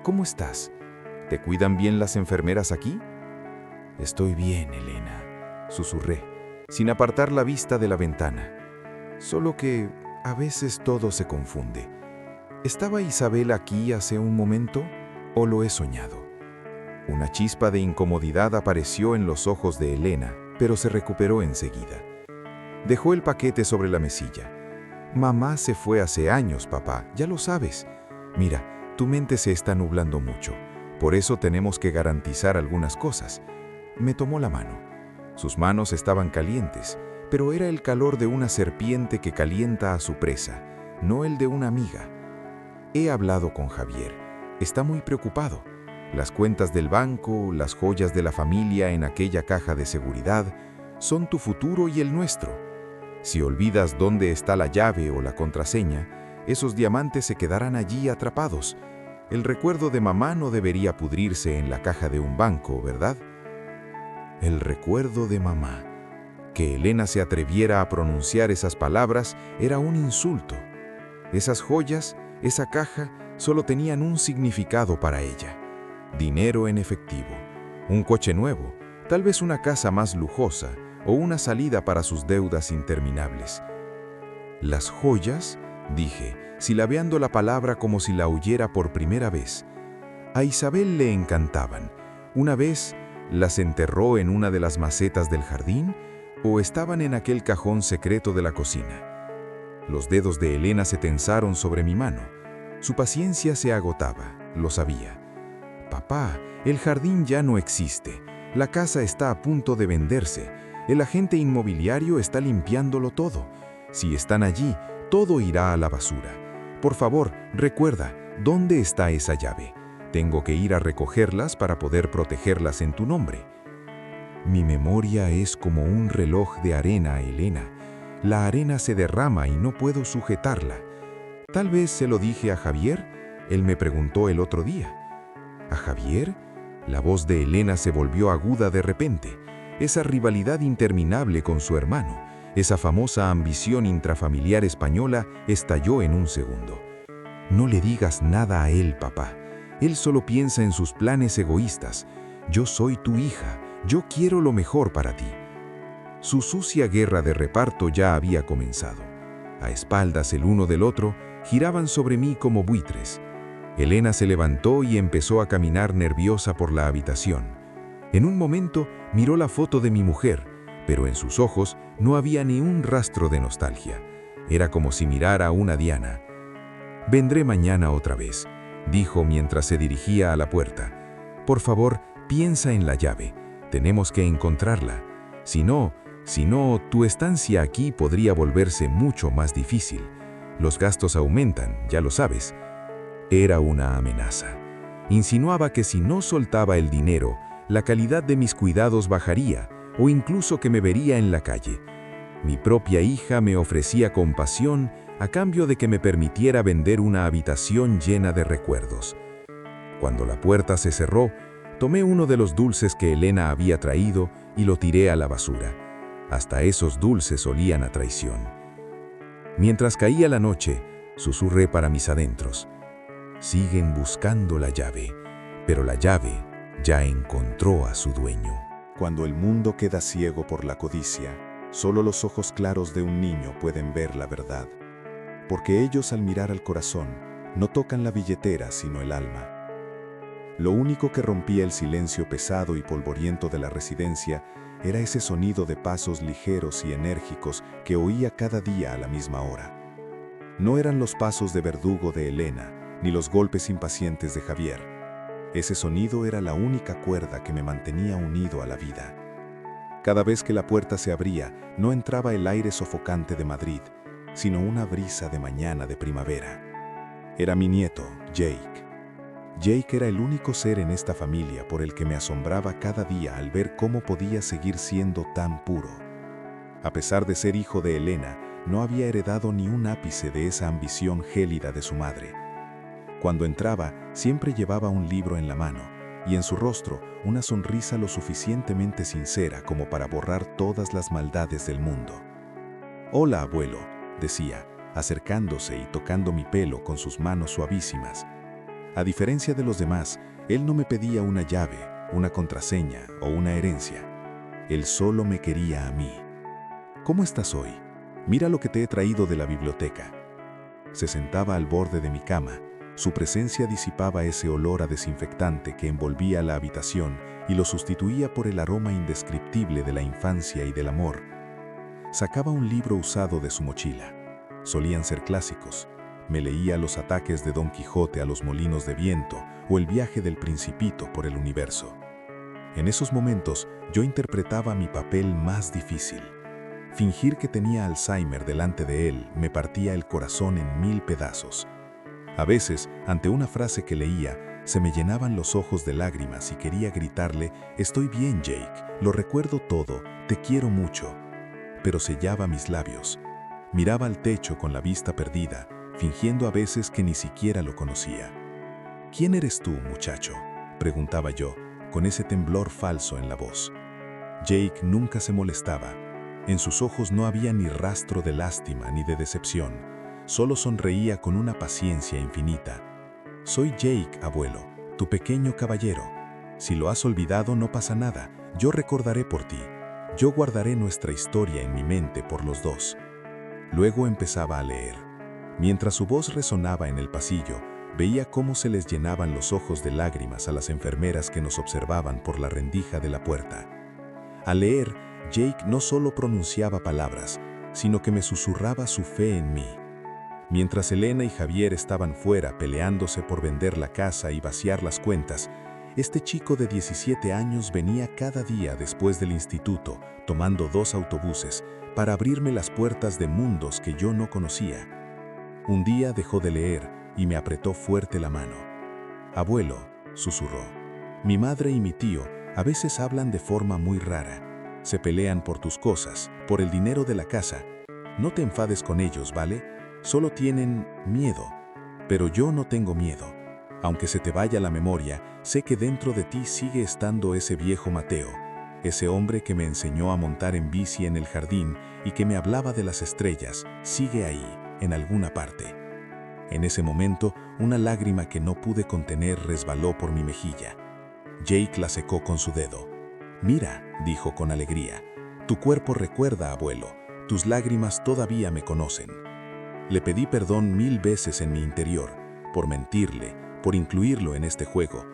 B: «¿Cómo estás? ¿Te cuidan bien las enfermeras aquí?» «Estoy bien, Elena», susurré, sin apartar la vista de la ventana. Solo que a veces todo se confunde. ¿Estaba Isabel aquí hace un momento o lo he soñado? Una chispa de incomodidad apareció en los ojos de Elena, pero se recuperó enseguida. Dejó el paquete sobre la mesilla. «Mamá se fue hace años, papá, ya lo sabes. Mira, tu mente se está nublando mucho. Por eso tenemos que garantizar algunas cosas». Me tomó la mano. Sus manos estaban calientes, pero era el calor de una serpiente que calienta a su presa, no el de una amiga. «He hablado con Javier. Está muy preocupado. Las cuentas del banco, las joyas de la familia en aquella caja de seguridad, son tu futuro y el nuestro. Si olvidas dónde está la llave o la contraseña, esos diamantes se quedarán allí atrapados. El recuerdo de mamá no debería pudrirse en la caja de un banco, ¿verdad?» El recuerdo de mamá. Que Elena se atreviera a pronunciar esas palabras era un insulto. Esas joyas, esa caja, solo tenían un significado para ella. Dinero en efectivo, un coche nuevo, tal vez una casa más lujosa o una salida para sus deudas interminables. «Las joyas», dije, silabeando la palabra como si la oyera por primera vez. A Isabel le encantaban. Una vez las enterró en una de las macetas del jardín o estaban en aquel cajón secreto de la cocina. Los dedos de Elena se tensaron sobre mi mano. Su paciencia se agotaba, lo sabía. «Papá, el jardín ya no existe. La casa está a punto de venderse. El agente inmobiliario está limpiándolo todo. Si están allí, todo irá a la basura. Por favor, recuerda, ¿dónde está esa llave? Tengo que ir a recogerlas para poder protegerlas en tu nombre». Mi memoria es como un reloj de arena, Elena. La arena se derrama y no puedo sujetarla. Tal vez se lo dije a Javier. Él me preguntó el otro día. ¿A Javier? La voz de Elena se volvió aguda de repente. Esa rivalidad interminable con su hermano, esa famosa ambición intrafamiliar española, estalló en un segundo. «No le digas nada a él, papá. Él solo piensa en sus planes egoístas. Yo soy tu hija. Yo quiero lo mejor para ti». Su sucia guerra de reparto ya había comenzado. A espaldas el uno del otro, giraban sobre mí como buitres. Elena se levantó y empezó a caminar nerviosa por la habitación. En un momento miró la foto de mi mujer, pero en sus ojos no había ni un rastro de nostalgia. Era como si mirara a una diana. «Vendré mañana otra vez», dijo mientras se dirigía a la puerta. «Por favor, piensa en la llave. Tenemos que encontrarla. Si no, tu estancia aquí podría volverse mucho más difícil. Los gastos aumentan, ya lo sabes». Era una amenaza. Insinuaba que si no soltaba el dinero, la calidad de mis cuidados bajaría, o incluso que me vería en la calle. Mi propia hija me ofrecía compasión a cambio de que me permitiera vender una habitación llena de recuerdos. Cuando la puerta se cerró, tomé uno de los dulces que Elena había traído y lo tiré a la basura. Hasta esos dulces olían a traición. Mientras caía la noche, susurré para mis adentros. Siguen buscando la llave, pero la llave ya encontró a su dueño.
A: Cuando el mundo queda ciego por la codicia, solo los ojos claros de un niño pueden ver la verdad. Porque ellos al mirar al corazón, no tocan la billetera sino el alma. Lo único que rompía el silencio pesado y polvoriento de la residencia era ese sonido de pasos ligeros y enérgicos que oía cada día a la misma hora. No eran los pasos de verdugo de Elena, ni los golpes impacientes de Javier. Ese sonido era la única cuerda que me mantenía unido a la vida. Cada vez que la puerta se abría, no entraba el aire sofocante de Madrid, sino una brisa de mañana de primavera. Era mi nieto, Jake. Jake era el único ser en esta familia por el que me asombraba cada día al ver cómo podía seguir siendo tan puro. A pesar de ser hijo de Elena, no había heredado ni un ápice de esa ambición gélida de su madre. Cuando entraba, siempre llevaba un libro en la mano, y en su rostro una sonrisa lo suficientemente sincera como para borrar todas las maldades del mundo. «Hola, abuelo», decía, acercándose y tocando mi pelo con sus manos suavísimas. A diferencia de los demás, él no me pedía una llave, una contraseña o una herencia. Él solo me quería a mí. «¿Cómo estás hoy? Mira lo que te he traído de la biblioteca». Se sentaba al borde de mi cama. Su presencia disipaba ese olor a desinfectante que envolvía la habitación y lo sustituía por el aroma indescriptible de la infancia y del amor. Sacaba un libro usado de su mochila. Solían ser clásicos. Me leía Los ataques de Don Quijote a los molinos de viento o El viaje del Principito por el universo. En esos momentos yo interpretaba mi papel más difícil. Fingir que tenía Alzheimer delante de él me partía el corazón en 1000 pedazos. A veces, ante una frase que leía, se me llenaban los ojos de lágrimas y quería gritarle: «Estoy bien, Jake, lo recuerdo todo, te quiero mucho». Pero sellaba mis labios. Miraba al techo con la vista perdida, fingiendo a veces que ni siquiera lo conocía. «¿Quién eres tú, muchacho?», preguntaba yo, con ese temblor falso en la voz. Jake nunca se molestaba. En sus ojos no había ni rastro de lástima ni de decepción. Solo sonreía con una paciencia infinita. «Soy Jake, abuelo, tu pequeño caballero. Si lo has olvidado, no pasa nada. Yo recordaré por ti. Yo guardaré nuestra historia en mi mente por los dos». Luego empezaba a leer. Mientras su voz resonaba en el pasillo, veía cómo se les llenaban los ojos de lágrimas a las enfermeras que nos observaban por la rendija de la puerta. Al leer, Jake no solo pronunciaba palabras, sino que me susurraba su fe en mí. Mientras Elena y Javier estaban fuera peleándose por vender la casa y vaciar las cuentas, este chico de 17 años venía cada día después del instituto, tomando 2 autobuses, para abrirme las puertas de mundos que yo no conocía. Un día dejó de leer y me apretó fuerte la mano. «Abuelo», susurró, «mi madre y mi tío a veces hablan de forma muy rara. Se pelean por tus cosas, por el dinero de la casa. No te enfades con ellos, ¿vale? Solo tienen miedo. Pero yo no tengo miedo. Aunque se te vaya la memoria, sé que dentro de ti sigue estando ese viejo Mateo, ese hombre que me enseñó a montar en bici en el jardín y que me hablaba de las estrellas, sigue ahí, en alguna parte». En ese momento, una lágrima que no pude contener resbaló por mi mejilla. Jake la secó con su dedo. «Mira», dijo con alegría, «tu cuerpo recuerda, abuelo, tus lágrimas todavía me conocen». Le pedí perdón 1000 veces en mi interior, por mentirle, por incluirlo en este juego,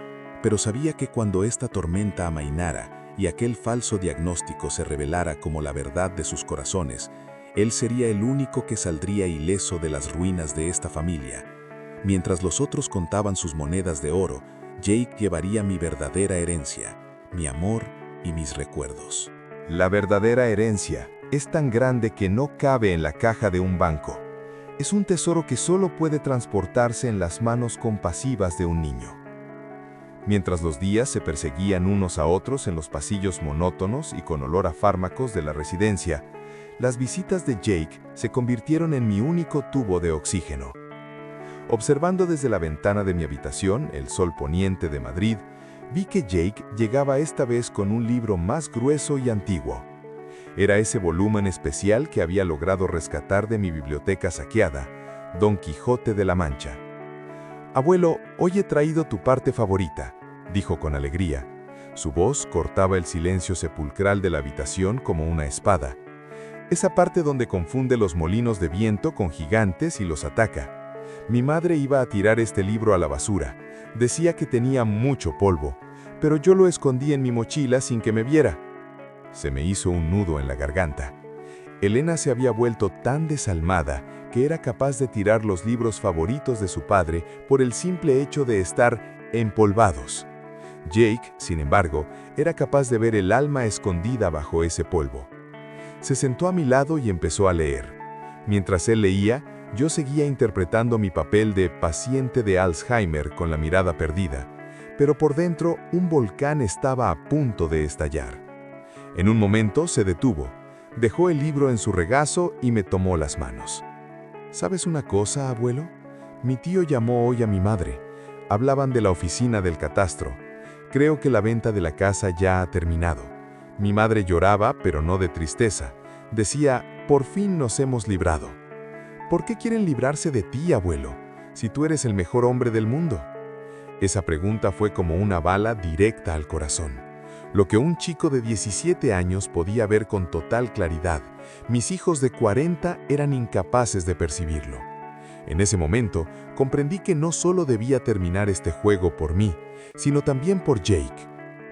A: pero sabía que cuando esta tormenta amainara y aquel falso diagnóstico se revelara como la verdad de sus corazones, él sería el único que saldría ileso de las ruinas de esta familia. Mientras los otros contaban sus monedas de oro, Jake llevaría mi verdadera herencia, mi amor y mis recuerdos.
B: La verdadera herencia es tan grande que no cabe en la caja de un banco. Es un tesoro que solo puede transportarse en las manos compasivas de un niño. Mientras los días se perseguían unos a otros en los pasillos monótonos y con olor a fármacos de la residencia, las visitas de Jake se convirtieron en mi único tubo de oxígeno. Observando desde la ventana de mi habitación el sol poniente de Madrid, vi que Jake llegaba esta vez con un libro más grueso y antiguo. Era ese volumen especial que había logrado rescatar de mi biblioteca saqueada, Don Quijote de la Mancha. «Abuelo, hoy he traído tu parte favorita», dijo con alegría. Su voz cortaba el silencio sepulcral de la habitación como una espada. «Esa parte donde confunde los molinos de viento con gigantes y los ataca.
D: Mi madre iba a tirar este libro a la basura. Decía que tenía mucho polvo, pero yo lo escondí en mi mochila sin que me viera. Se me hizo un nudo en la garganta. Elena se había vuelto tan desalmada que era capaz de tirar los libros favoritos de su padre por el simple hecho de estar empolvados. Jake, sin embargo, era capaz de ver el alma escondida bajo ese polvo. Se sentó a mi lado y empezó a leer. Mientras él leía, yo seguía interpretando mi papel de paciente de Alzheimer con la mirada perdida, pero por dentro un volcán estaba a punto de estallar. En un momento se detuvo, dejó el libro en su regazo y me tomó las manos. ¿Sabes una cosa, abuelo? Mi tío llamó hoy a mi madre. Hablaban de la oficina del catastro. Creo que la venta de la casa ya ha terminado. Mi madre lloraba, pero no de tristeza. Decía, por fin nos hemos librado. ¿Por qué quieren librarse de ti, abuelo, si tú eres el mejor hombre del mundo? Esa pregunta fue como una bala directa al corazón. Lo que un chico de 17 años podía ver con total claridad, mis hijos de 40 eran incapaces de percibirlo. En ese momento, comprendí que no solo debía terminar este juego por mí, sino también por Jake.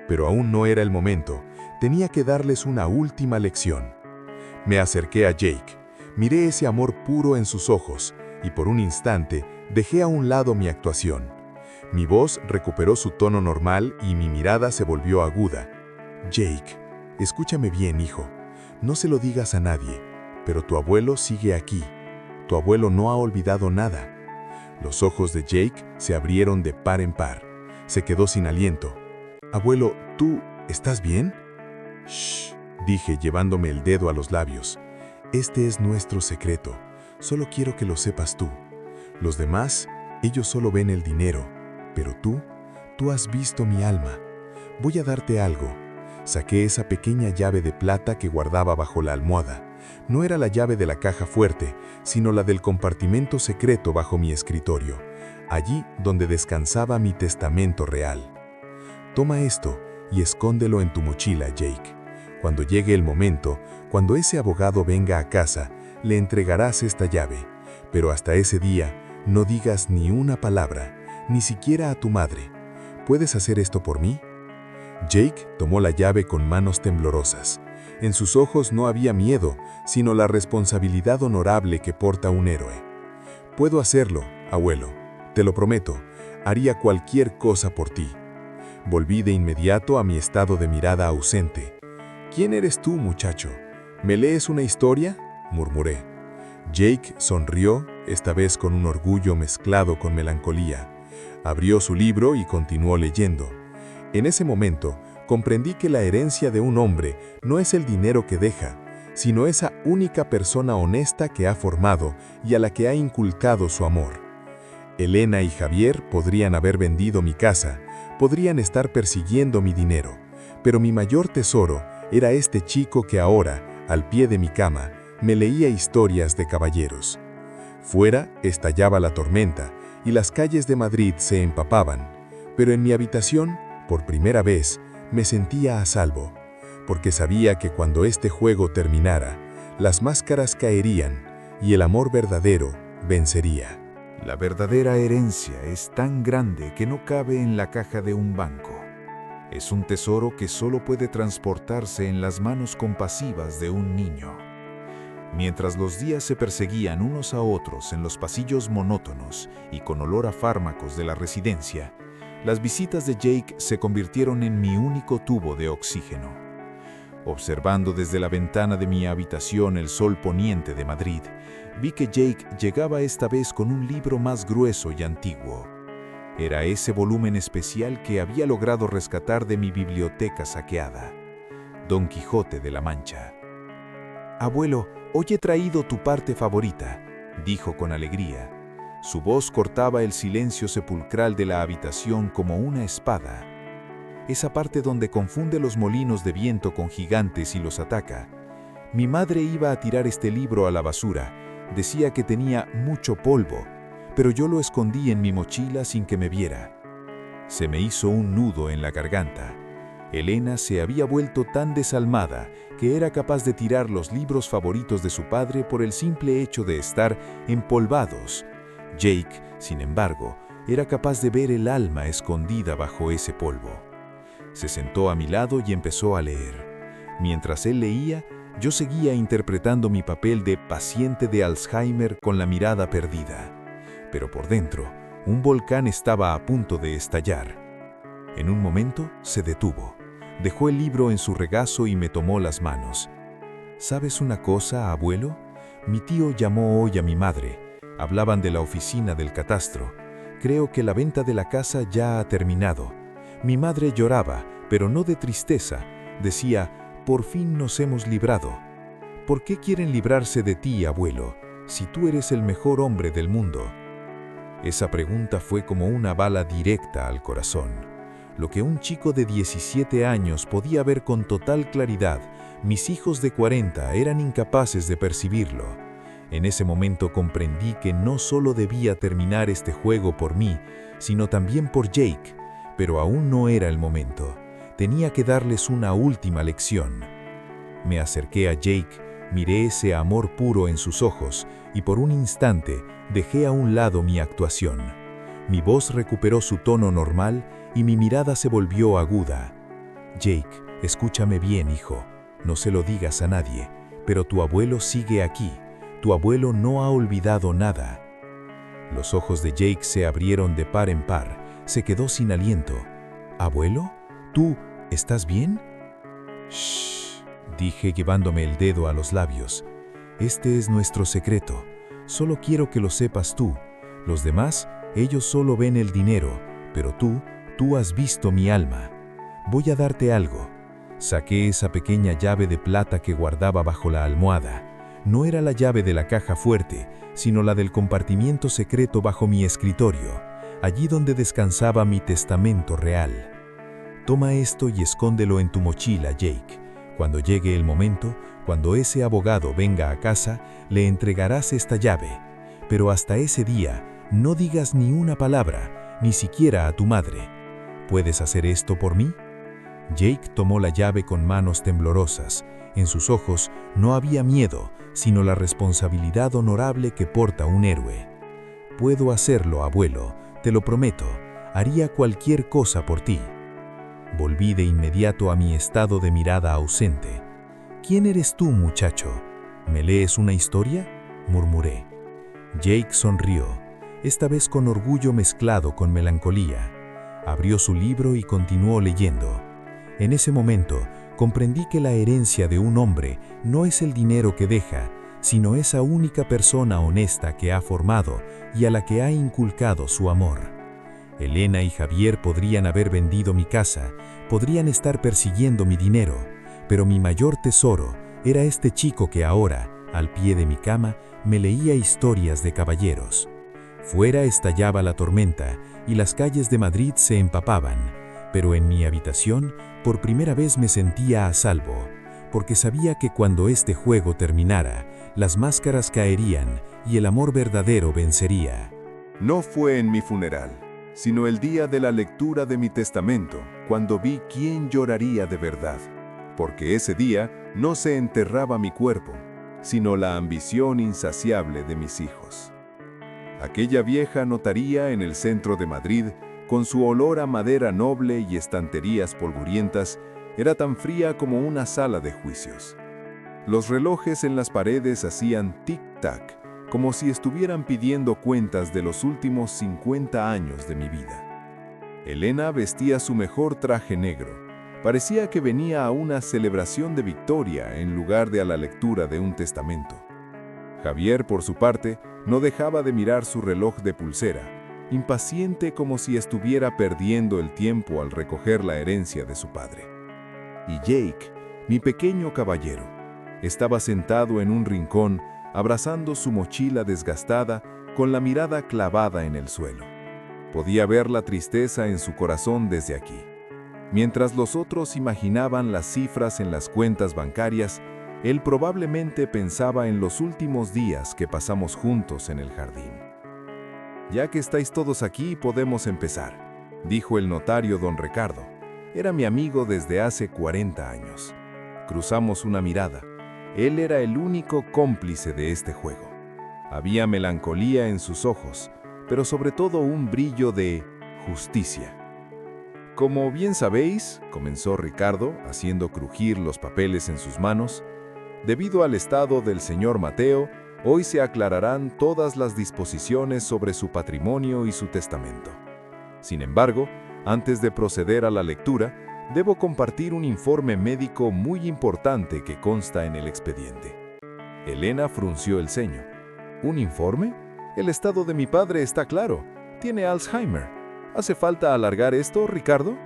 D: Pero aún no era el momento, tenía que darles una última lección. Me acerqué a Jake, miré ese amor puro en sus ojos, y por un instante dejé a un lado mi actuación. Mi voz recuperó su tono normal y mi mirada se volvió aguda. Jake, escúchame bien, hijo. No se lo digas a nadie, pero tu abuelo sigue aquí. Tu abuelo no ha olvidado nada. Los ojos de Jake se abrieron de par en par. Se quedó sin aliento. Abuelo, ¿tú estás bien? Shh, dije llevándome el dedo a los labios. Este es nuestro secreto. Solo quiero que lo sepas tú. Los demás, ellos solo ven el dinero. Pero tú has visto mi alma. Voy a darte algo. Saqué esa pequeña llave de plata que guardaba bajo la almohada. No era la llave de la caja fuerte, sino la del compartimento secreto bajo mi escritorio, allí donde descansaba mi testamento real. Toma esto y escóndelo en tu mochila, Jake. Cuando llegue el momento, cuando ese abogado venga a casa, le entregarás esta llave. Pero hasta ese día, no digas ni una palabra, ni siquiera a tu madre. ¿Puedes hacer esto por mí? Jake tomó la llave con manos temblorosas. En sus ojos no había miedo, sino la responsabilidad honorable que porta un héroe. Puedo hacerlo, abuelo. Te lo prometo. Haría cualquier cosa por ti. Volví de inmediato a mi estado de mirada ausente. ¿Quién eres tú, muchacho? ¿Me lees una historia?, murmuré. Jake sonrió, esta vez con un orgullo mezclado con melancolía. Abrió su libro y continuó leyendo. En ese momento, comprendí que la herencia de un hombre no es el dinero que deja, sino esa única persona honesta que ha formado y a la que ha inculcado su amor. Elena y Javier podrían haber vendido mi casa, podrían estar persiguiendo mi dinero, pero mi mayor tesoro era este chico que ahora, al pie de mi cama, me leía historias de caballeros. Fuera estallaba la tormenta y las calles de Madrid se empapaban, pero en mi habitación, por primera vez, me sentía a salvo, porque sabía que cuando este juego terminara, las máscaras caerían y el amor verdadero vencería.
E: La verdadera herencia es tan grande que no cabe en la caja de un banco. Es un tesoro que solo puede transportarse en las manos compasivas de un niño. Mientras los días se perseguían unos a otros en los pasillos monótonos y con olor a fármacos de la residencia, las visitas de Jake se convirtieron en mi único tubo de oxígeno. Observando desde la ventana de mi habitación el sol poniente de Madrid, vi que Jake llegaba esta vez con un libro más grueso y antiguo. Era ese volumen especial que había logrado rescatar de mi biblioteca saqueada, Don Quijote de la Mancha. «Abuelo, hoy he traído tu parte favorita», dijo con alegría. Su voz cortaba el silencio sepulcral de la habitación como una espada. Esa parte donde confunde los molinos de viento con gigantes y los ataca. Mi madre iba a tirar este libro a la basura. Decía que tenía mucho polvo, pero yo lo escondí en mi mochila sin que me viera. Se me hizo un nudo en la garganta. Elena se había vuelto tan desalmada que era capaz de tirar los libros favoritos de su padre por el simple hecho de estar empolvados. Jake, sin embargo, era capaz de ver el alma escondida bajo ese polvo. Se sentó a mi lado y empezó a leer. Mientras él leía, yo seguía interpretando mi papel de paciente de Alzheimer con la mirada perdida. Pero por dentro, un volcán estaba a punto de estallar. En un momento, se detuvo. Dejó el libro en su regazo y me tomó las manos. ¿Sabes una cosa, abuelo? Mi tío llamó hoy a mi madre. Hablaban de la oficina del catastro. Creo que la venta de la casa ya ha terminado. Mi madre lloraba, pero no de tristeza. Decía, por fin nos hemos librado. ¿Por qué quieren librarse de ti, abuelo, si tú eres el mejor hombre del mundo? Esa pregunta fue como una bala directa al corazón. Lo que un chico de 17 años podía ver con total claridad, mis hijos de 40 eran incapaces de percibirlo. En ese momento comprendí que no solo debía terminar este juego por mí, sino también por Jake, pero aún no era el momento. Tenía que darles una última lección. Me acerqué a Jake, miré ese amor puro en sus ojos y por un instante dejé a un lado mi actuación. Mi voz recuperó su tono normal y mi mirada se volvió aguda. Jake, escúchame bien, hijo. No se lo digas a nadie, pero tu abuelo sigue aquí. Tu abuelo no ha olvidado nada. Los ojos de Jake se abrieron de par en par. Se quedó sin aliento. ¿Abuelo? ¿Tú estás bien? Shh, dije llevándome el dedo a los labios. Este es nuestro secreto. Solo quiero que lo sepas tú. Los demás, ellos solo ven el dinero, pero tú has visto mi alma. Voy a darte algo. Saqué esa pequeña llave de plata que guardaba bajo la almohada. No era la llave de la caja fuerte, sino la del compartimiento secreto bajo mi escritorio, allí donde descansaba mi testamento real. Toma esto y escóndelo en tu mochila, Jake. Cuando llegue el momento, cuando ese abogado venga a casa, le entregarás esta llave. Pero hasta ese día, no digas ni una palabra, ni siquiera a tu madre. ¿Puedes hacer esto por mí? Jake tomó la llave con manos temblorosas. En sus ojos no había miedo, sino la responsabilidad honorable que porta un héroe. Puedo hacerlo, abuelo, te lo prometo. Haría cualquier cosa por ti. Volví de inmediato a mi estado de mirada ausente. ¿Quién eres tú, muchacho? ¿Me lees una historia?, murmuré. Jake sonrió, esta vez con orgullo mezclado con melancolía. Abrió su libro y continuó leyendo. En ese momento, comprendí que la herencia de un hombre no es el dinero que deja, sino esa única persona honesta que ha formado y a la que ha inculcado su amor. Elena y Javier podrían haber vendido mi casa, podrían estar persiguiendo mi dinero, pero mi mayor tesoro era este chico que ahora, al pie de mi cama, me leía historias de caballeros. Fuera estallaba la tormenta y las calles de Madrid se empapaban, pero en mi habitación, por primera vez me sentía a salvo, porque sabía que cuando este juego terminara, las máscaras caerían y el amor verdadero vencería.
B: No fue en mi funeral, sino el día de la lectura de mi testamento, cuando vi quién lloraría de verdad, porque ese día no se enterraba mi cuerpo, sino la ambición insaciable de mis hijos. Aquella vieja notaría en el centro de Madrid, con su olor a madera noble y estanterías polvorientas, era tan fría como una sala de juicios. Los relojes en las paredes hacían tic-tac, como si estuvieran pidiendo cuentas de los últimos 50 años de mi vida. Elena vestía su mejor traje negro. Parecía que venía a una celebración de victoria en lugar de a la lectura de un testamento. Javier, por su parte, no dejaba de mirar su reloj de pulsera, impaciente como si estuviera perdiendo el tiempo al recoger la herencia de su padre. Y Jake, mi pequeño caballero, estaba sentado en un rincón, abrazando su mochila desgastada, con la mirada clavada en el suelo. Podía ver la tristeza en su corazón desde aquí. Mientras los otros imaginaban las cifras en las cuentas bancarias, él probablemente pensaba en los últimos días que pasamos juntos en el jardín. «Ya que estáis todos aquí, podemos empezar», dijo el notario don Ricardo. Era mi amigo desde hace 40 años. Cruzamos una mirada. Él era el único cómplice de este juego. Había melancolía en sus ojos,
D: pero sobre todo un brillo de justicia. Como bien sabéis, comenzó Ricardo, haciendo crujir los papeles en sus manos, debido al estado del señor Mateo, hoy se aclararán todas las disposiciones sobre su patrimonio y su testamento. Sin embargo, antes de proceder a la lectura, debo compartir un informe médico muy importante que consta en el expediente. Elena frunció el ceño. ¿Un informe? El estado de mi padre está claro. Tiene Alzheimer. ¿Hace falta alargar esto, Ricardo?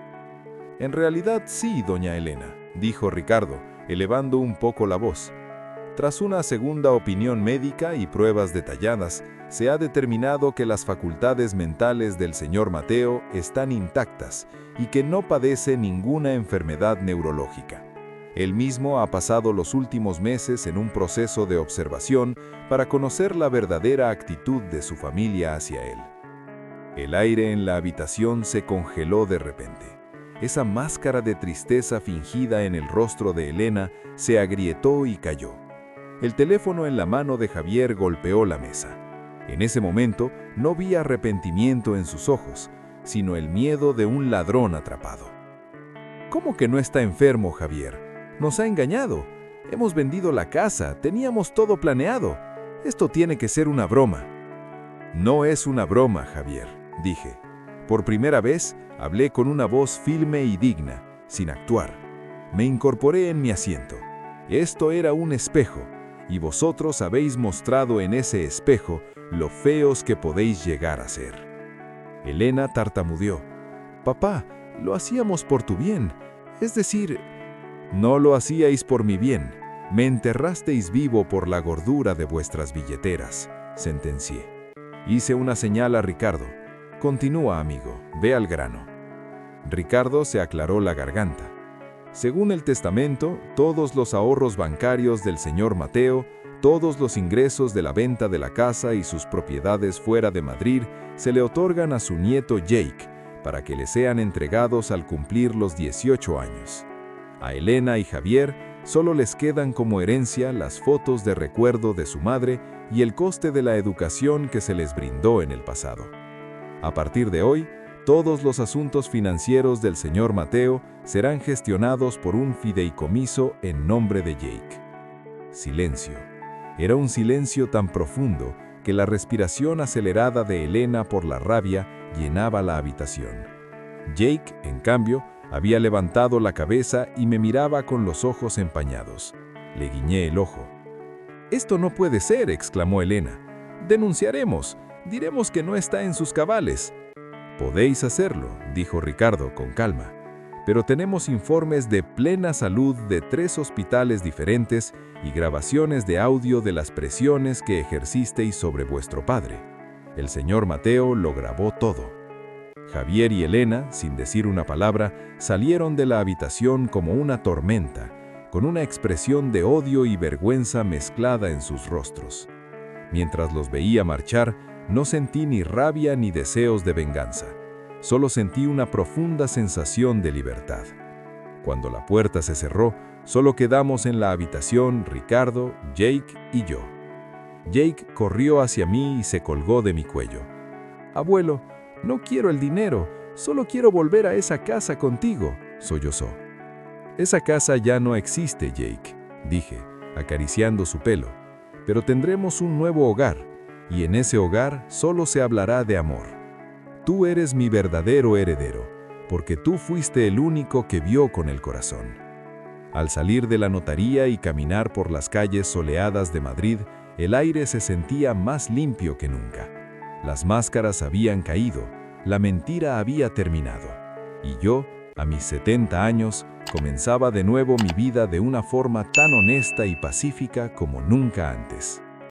D: En realidad sí, doña Elena, dijo Ricardo, elevando un poco la voz. Tras una segunda opinión médica y pruebas detalladas, se ha determinado que las facultades mentales del señor Mateo están intactas y que no padece ninguna enfermedad neurológica. Él mismo ha pasado los últimos meses en un proceso de observación para conocer la verdadera actitud de su familia hacia él. El aire en la habitación se congeló de repente. Esa máscara de tristeza fingida en el rostro de Elena se agrietó y cayó. El teléfono en la mano de Javier golpeó la mesa. En ese momento no vi arrepentimiento en sus ojos, sino el miedo de un ladrón atrapado. ¿Cómo que no está enfermo, Javier? Nos ha engañado. Hemos vendido la casa, teníamos todo planeado. Esto tiene que ser una broma. No es una broma, Javier, dije. Por primera vez, hablé con una voz firme y digna, sin actuar. Me incorporé en mi asiento. Esto era un espejo, y vosotros habéis mostrado en ese espejo lo feos que podéis llegar a ser. Elena tartamudeó. Papá, lo hacíamos por tu bien. Es decir, no lo hacíais por mi bien. Me enterrasteis vivo por la gordura de vuestras billeteras, sentencié. Hice una señal a Ricardo. Continúa, amigo, ve al grano. Ricardo se aclaró la garganta. Según el testamento, todos los ahorros bancarios del señor Mateo, todos los ingresos de la venta de la casa y sus propiedades fuera de Madrid se le otorgan a su nieto Jake, para que le sean entregados al cumplir los 18 años. A Elena y Javier solo les quedan como herencia las fotos de recuerdo de su madre y el coste de la educación que se les brindó en el pasado. A partir de hoy, todos los asuntos financieros del señor Mateo serán gestionados por un fideicomiso en nombre de Jake. Silencio. Era un silencio tan profundo que la respiración acelerada de Elena por la rabia llenaba la habitación. Jake, en cambio, había levantado la cabeza y me miraba con los ojos empañados. Le guiñé el ojo. «Esto no puede ser», exclamó Elena. «Denunciaremos. Diremos que no está en sus cabales». «Podéis hacerlo», dijo Ricardo con calma. «Pero tenemos informes de plena salud de 3 hospitales diferentes y grabaciones de audio de las presiones que ejercisteis sobre vuestro padre. El señor Mateo lo grabó todo». Javier y Elena, sin decir una palabra, salieron de la habitación como una tormenta, con una expresión de odio y vergüenza mezclada en sus rostros. Mientras los veía marchar, no sentí ni rabia ni deseos de venganza. Solo sentí una profunda sensación de libertad. Cuando la puerta se cerró, solo quedamos en la habitación Ricardo, Jake y yo. Jake corrió hacia mí y se colgó de mi cuello. «Abuelo, no quiero el dinero, solo quiero volver a esa casa contigo», sollozó. «Esa casa ya no existe, Jake», dije, acariciando su pelo. «Pero tendremos un nuevo hogar, y en ese hogar solo se hablará de amor. Tú eres mi verdadero heredero, porque tú fuiste el único que vio con el corazón». Al salir de la notaría y caminar por las calles soleadas de Madrid, el aire se sentía más limpio que nunca. Las máscaras habían caído, la mentira había terminado, y yo, a mis 70 años, comenzaba de nuevo mi vida de una forma tan honesta y pacífica como nunca antes.